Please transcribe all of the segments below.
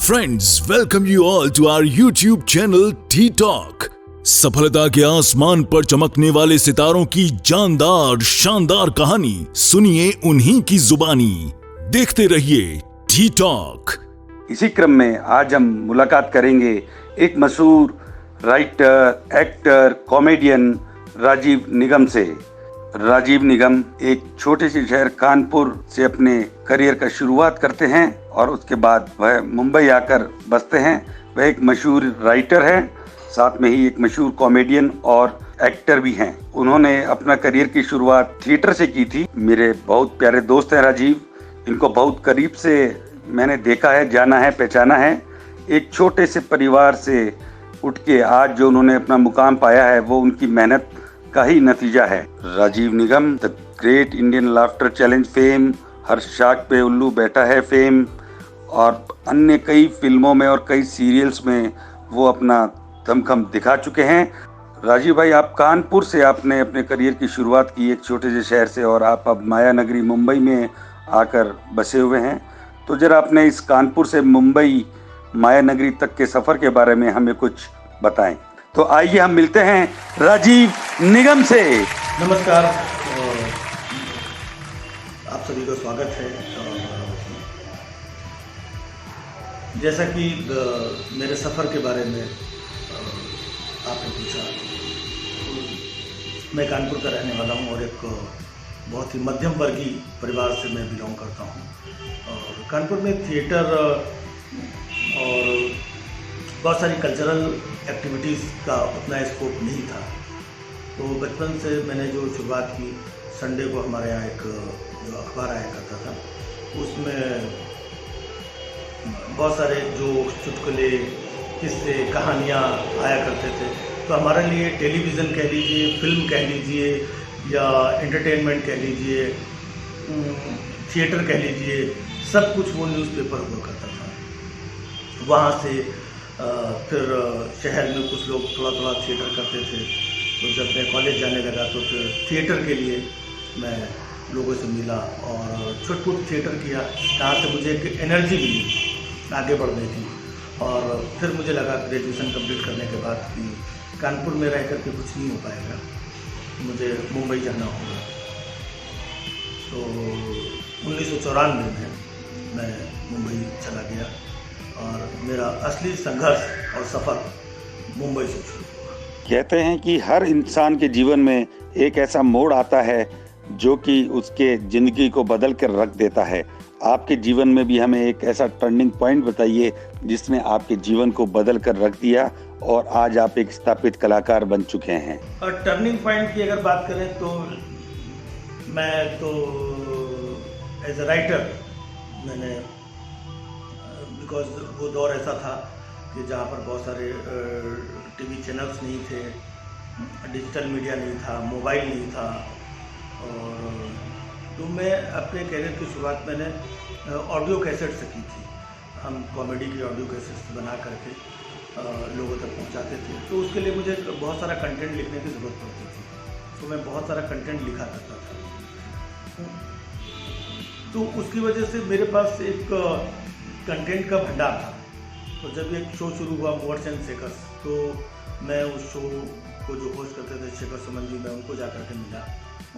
Friends, welcome you all to our YouTube channel Tea Talk। सफलता के आसमान पर चमकने वाले सितारों की जानदार शानदार कहानी सुनिए उन्हीं की जुबानी। देखते रहिए टी टॉक। इसी क्रम में आज हम मुलाकात करेंगे एक मशहूर राइटर, एक्टर, कॉमेडियन राजीव निगम से। राजीव निगम एक छोटे से शहर कानपुर से अपने करियर का शुरुआत करते हैं और उसके बाद वह मुंबई आकर बसते हैं। वह एक मशहूर राइटर हैं, साथ में ही एक मशहूर कॉमेडियन और एक्टर भी हैं। उन्होंने अपना करियर की शुरुआत थिएटर से की थी। मेरे बहुत प्यारे दोस्त हैं राजीव, इनको बहुत करीब से मैंने देखा है, जाना है, पहचाना है। एक छोटे से परिवार से उठ के आज जो उन्होंने अपना मुकाम पाया है वो उनकी मेहनत का ही नतीजा है। Rajiv Nigam the great Indian laughter challenge fame, हर शाख पे उल्लू बैठा है फेम और अन्य कई फिल्मों में और कई सीरियल्स में वो अपना दमखम दिखा चुके हैं। राजीव भाई, आप कानपुर से आपने अपने करियर की शुरुआत की, एक छोटे से शहर से, और आप अब माया नगरी मुंबई में आकर बसे हुए हैं। तो जरा आपने इस कानपुर से मुंबई माया नगरी तक के सफ़र के बारे में हमें कुछ बताएं। तो आइए हम मिलते हैं राजीव निगम से। नमस्कार, आप सभी का स्वागत है। जैसा कि मेरे सफ़र के बारे में आपने पूछा, मैं कानपुर का रहने वाला हूं और एक बहुत ही मध्यम वर्गीय परिवार से मैं बिलोंग करता हूं। और कानपुर में थिएटर और बहुत सारी कल्चरल एक्टिविटीज़ का उतना स्कोप नहीं था। तो बचपन से मैंने जो शुरुआत की, संडे को हमारे यहाँ एक जो अखबार आया करता था, उसमें बहुत सारे जोक, चुटकुले, किस्से, कहानियाँ आया करते थे। तो हमारे लिए टेलीविज़न कह लीजिए, फिल्म कह लीजिए या एंटरटेनमेंट कह लीजिए, थिएटर कह लीजिए, सब कुछ वो न्यूज़पेपर हुआ करता था। वहाँ से फिर शहर में कुछ लोग थोड़ा थोड़ा थिएटर करते थे। तो जब मैं कॉलेज जाने लगा तो फिर थिएटर के लिए मैं लोगों से मिला और छुट-पुट थिएटर किया। जहाँ से मुझे एक एनर्जी मिली आगे बढ़ने की। और फिर मुझे लगा ग्रेजुएशन कंप्लीट करने के बाद कि कानपुर में रह कर के कुछ नहीं हो पाएगा, मुझे मुंबई जाना होगा। तो 1994 में मैं मुंबई चला गया और मेरा असली संघर्ष और सफ़र मुंबई से शुरू हुआ। कहते हैं कि हर इंसान के जीवन में एक ऐसा मोड़ आता है जो कि उसके ज़िंदगी को बदल कर रख देता है। आपके जीवन में भी हमें एक ऐसा टर्निंग पॉइंट बताइए जिसने आपके जीवन को बदल कर रख दिया और आज आप एक स्थापित कलाकार बन चुके हैं। और टर्निंग पॉइंट की अगर बात करें तो मैं तो एज ए राइटर मैंने, बिकॉज वो दौर ऐसा था कि जहाँ पर बहुत सारे टीवी चैनल्स नहीं थे, डिजिटल मीडिया नहीं था, मोबाइल नहीं था। और तो मैं अपने करियर की शुरुआत मैंने ऑडियो कैसेट से की थी। हम कॉमेडी की ऑडियो कैसेट्स बना करके लोगों तक पहुँचाते थे। तो उसके लिए मुझे बहुत सारा कंटेंट लिखने की ज़रूरत पड़ती थी। तो मैं बहुत सारा कंटेंट लिखा करता था। तो उसकी वजह से मेरे पास एक कंटेंट का भंडार था। तो जब एक शो शुरू हुआ वर्ड्स एंड शेकर्स, तो मैं उस शो को जो होस्ट करते थे शेखर सुमन जी, मैं उनको जा कर के मिला।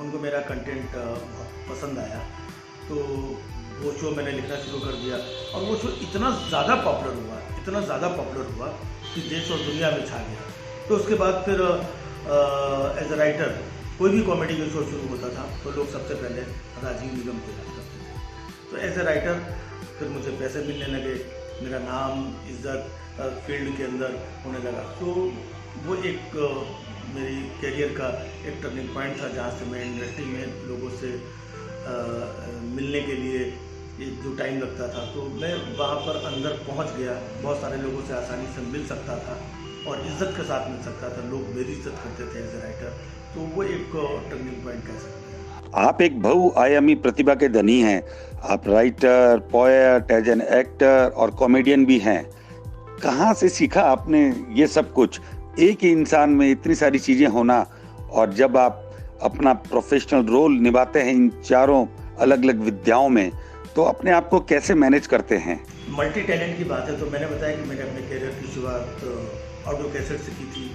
उनको मेरा कंटेंट बहुत पसंद आया। तो वो शो मैंने लिखना शुरू कर दिया और वो शो इतना ज़्यादा पॉपुलर हुआ कि देश और दुनिया में छा गया। तो उसके बाद फिर एज ए राइटर कोई भी कॉमेडी का शो शुरू होता था तो लोग सबसे पहले राजीव निगम को याद करते थे। तो एज ए राइटर फिर मुझे पैसे मिलने लगे, मेरा नाम, इज्जत फील्ड के अंदर होने लगा। तो वो एक मेरी करियर का एक टर्निंग पॉइंट था, जहाँ से मैं इंडस्ट्री में लोगों से मिलने के लिए एक जो टाइम लगता था, तो मैं वहाँ पर अंदर पहुँच गया। बहुत सारे लोगों से आसानी से मिल सकता था और इज्जत के साथ मिल सकता था। लोग मेरी इज्जत करते थे एज ए राइटर। तो वो एक टर्निंग पॉइंट कह सकते हैं। आप एक बहुआयामी प्रतिभा के धनी हैं। आप writer, poet, as an actor और कॉमेडियन भी हैं। कहाँ से सीखा आपने ये सब कुछ? एक ही इंसान में इतनी सारी चीज़ें होना, और जब आप अपना प्रोफेशनल रोल निभाते हैं इन चारों अलग अलग विद्याओं में, तो अपने आप को कैसे मैनेज करते हैं? मल्टी टैलेंट की बात है तो मैंने बताया कि मैंने अपने करियर की शुरुआत ऑडियो कैसेट से की थी।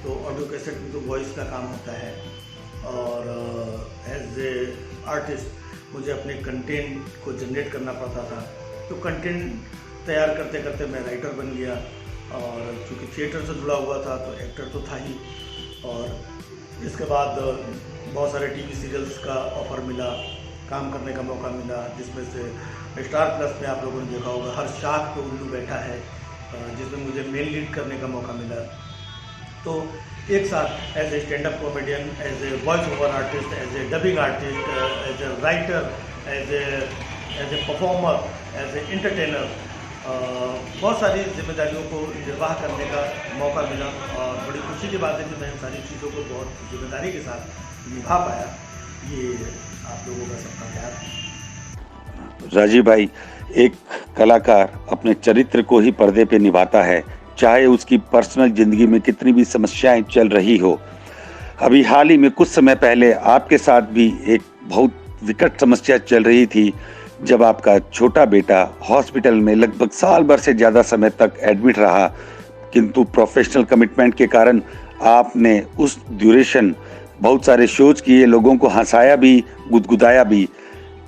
तो ऑडियो कैसेट में तो वॉइस का काम होता है और एज ए आर्टिस्ट मुझे अपने कंटेंट को जनरेट करना पड़ता था। तो कंटेंट तैयार करते करते मैं राइटर बन गया और चूँकि थिएटर से जुड़ा हुआ था तो एक्टर तो था ही। और इसके बाद बहुत सारे टीवी सीरियल्स का ऑफ़र मिला, काम करने का मौका मिला, जिसमें से स्टार प्लस में आप लोगों ने देखा होगा हर शाख पे उल्लू बैठा है, जिसमें मुझे मेन लीड करने का मौका मिला। तो एक साथ as a stand up comedian, as a voice over artist, as a dubbing artist, as a writer, as a performer, as a entertainer, बहुत सारी जिम्मेदारियों को निर्वाह करने का मौका मिला और बड़ी खुशी की बात है कि मैं इन सारी चीज़ों को बहुत जिम्मेदारी के साथ निभा पाया। ये आप लोगों का सबका प्यार। राजीव भाई, एक कलाकार अपने चरित्र को ही पर्दे पे निभाता है, चाहे उसकी पर्सनल जिंदगी में कितनी भी समस्याएं चल रही हो। अभी हाल ही में कुछ समय पहले आपके साथ भी एक बहुत विकट समस्या चल रही थी, जब आपका छोटा बेटा हॉस्पिटल में लगभग साल भर से ज़्यादा समय तक एडमिट रहा, किंतु प्रोफेशनल कमिटमेंट के कारण आपने उस ड्यूरेशन बहुत सारे शोज किए, लोगों को हंसाया भी, गुदगुदाया भी।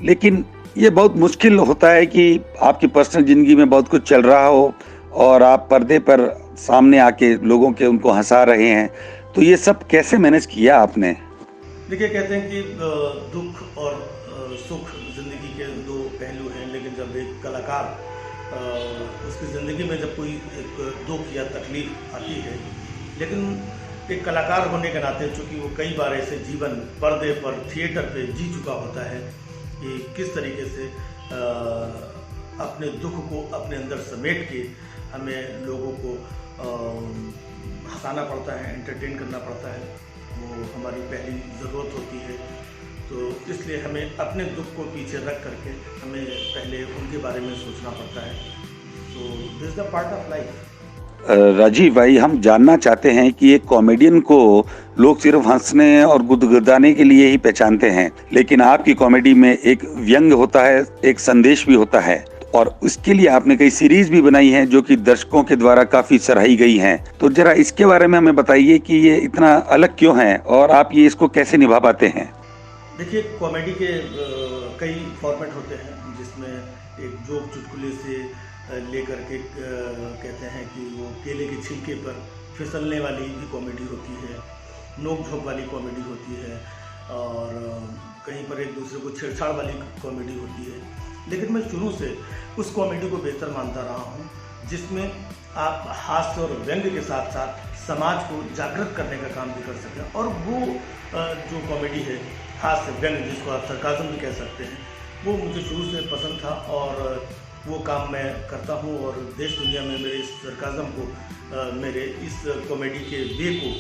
लेकिन ये बहुत मुश्किल होता है कि आपकी पर्सनल ज़िंदगी में बहुत कुछ चल रहा हो और आप पर्दे पर सामने आके लोगों के उनको हंसा रहे हैं। तो ये सब कैसे मैनेज किया आपने? देखिए, कहते हैं कि दुख और सुख ज़िंदगी के दो पहलू हैं, लेकिन जब एक कलाकार उसकी ज़िंदगी में जब कोई एक दुख या तकलीफ आती है, लेकिन एक कलाकार होने के नाते चूँकि वो कई बार ऐसे जीवन पर्दे पर थिएटर पे जी चुका होता है कि किस तरीके से अपने दुख को अपने अंदर समेट के हमें लोगों को हंसाना पड़ता है, एंटरटेन करना पड़ता है, वो हमारी पहली ज़रूरत होती है। तो इसलिए हमें अपने दुख को पीछे रख करके हमें पहले उनके बारे में सोचना पड़ता है। तो this is the part of life. Rajiv भाई, हम जानना चाहते हैं कि एक कॉमेडियन को लोग सिर्फ हंसने और गुदगुदाने के लिए ही पहचानते हैं, लेकिन आपकी कॉमेडी में एक व्यंग होता है, एक संदेश भी होता है और उसके लिए आपने कई सीरीज भी बनाई हैं जो कि दर्शकों के द्वारा काफी सराही गई हैं। तो जरा इसके बारे में हमें बताइए कि ये इतना अलग क्यों है और आप ये इसको कैसे निभा पाते हैं? देखिए, कॉमेडी के कई फॉर्मेट होते हैं, जिसमें एक जोक चुटकुले से लेकर के कहते हैं कि वो केले के छिलके पर फिसलने वाली भी कॉमेडी होती है, नोक झोंक वाली कॉमेडी होती है और कहीं पर एक दूसरे को छेड़छाड़ वाली कॉमेडी होती है। लेकिन मैं शुरू से उस कॉमेडी को बेहतर मानता रहा हूँ जिसमें आप हास्य और व्यंग के साथ साथ समाज को जागृत करने का काम भी कर सकें। और वो जो कॉमेडी है, हास्य व्यंग, जिसको आप सरकाज़म भी कह सकते हैं, वो मुझे शुरू से पसंद था और वो काम मैं करता हूँ और देश दुनिया में मेरे इस सरकाज़म को, मेरे इस कॉमेडी के वे को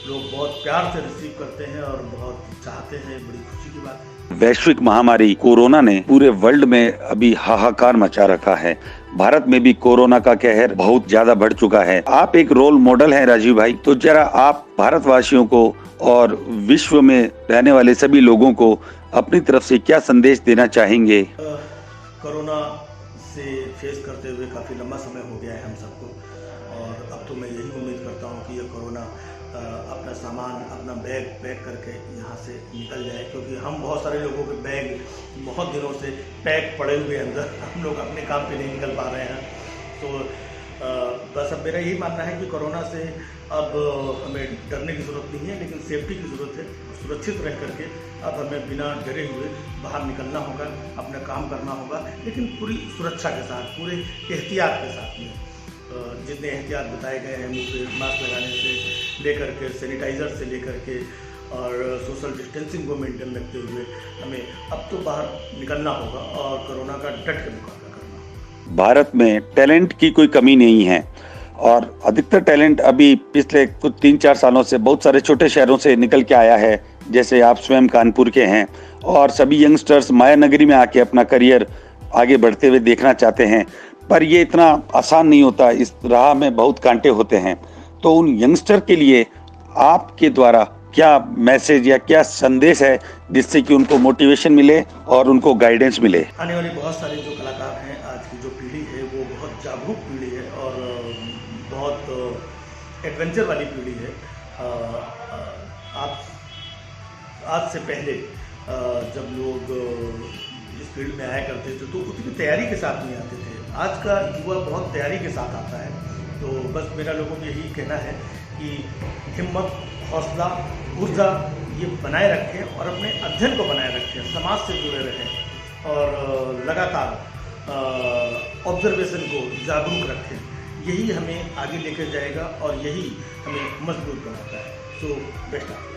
लोग बहुत प्यार से रिसीव करते हैं और बहुत चाहते हैं। बड़ी खुशी की बात है। वैश्विक महामारी कोरोना ने पूरे वर्ल्ड में अभी हाहाकार मचा रखा है। भारत में भी कोरोना का कहर बहुत ज्यादा बढ़ चुका है। आप एक रोल मॉडल हैं राजीव भाई, तो जरा आप भारतवासियों को और विश्व में रहने वाले सभी लोगों को अपनी तरफ से क्या संदेश देना चाहेंगे? कोरोना से फेस करते हुए काफ़ी लंबा समय हो गया है हम सबको और अब तो मैं यही उम्मीद करता हूँ कि ये कोरोना अपना सामान, अपना बैग पैक करके यहाँ से निकल जाए, क्योंकि हम बहुत सारे लोगों के बैग बहुत दिनों से पैक पड़े हुए अंदर, हम लोग अपने काम पे नहीं निकल पा रहे हैं। तो बस अब मेरा यही मानना है कि कोरोना से अब हमें डरने की ज़रूरत नहीं है, लेकिन सेफ्टी की ज़रूरत है। सुरक्षित रह करके अब हमें बिना डरे हुए बाहर निकलना होगा, अपना काम करना होगा, लेकिन पूरी सुरक्षा के साथ, पूरे एहतियात के साथ में। जितने एहतियात बताए गए हैं, मुँह पे मास्क लगाने से लेकर के, सैनिटाइज़र से लेकर के और सोशल डिस्टेंसिंग को मेंटेन रखते हुए हमें अब तो बाहर निकलना होगा और कोरोना का डट के मुकाबला करना होगा। भारत में टैलेंट की कोई कमी नहीं है और अधिकतर टैलेंट अभी पिछले कुछ 3-4 सालों से बहुत सारे छोटे शहरों से निकल के आया है। जैसे आप स्वयं कानपुर के हैं और सभी यंगस्टर्स माया नगरी में आके अपना करियर आगे बढ़ते हुए देखना चाहते हैं, पर ये इतना आसान नहीं होता, इस राह में बहुत कांटे होते हैं। तो उन यंगस्टर के लिए आपके द्वारा क्या मैसेज या क्या संदेश है जिससे कि उनको मोटिवेशन मिले और उनको गाइडेंस मिले? आने वाली बहुत सारे जो कलाकार हैं, आज की जो पीढ़ी है वो बहुत जागरूक पीढ़ी है और बहुत एडवेंचर वाली पीढ़ी है। आज से पहले जब लोग इस फील्ड में आया करते थे तो उतनी तैयारी के साथ नहीं आते थे। आज का युवा बहुत तैयारी के साथ आता है। तो बस मेरा लोगों को यही कहना है कि हिम्मत, हौसला, ऊर्जा ये बनाए रखें और अपने अध्ययन को बनाए रखें, समाज से जुड़े रहें और लगातार ऑब्जर्वेशन को जागरूक रखें। यही हमें आगे लेकर जाएगा और यही हमें मजबूत बनाता है। So best of luck.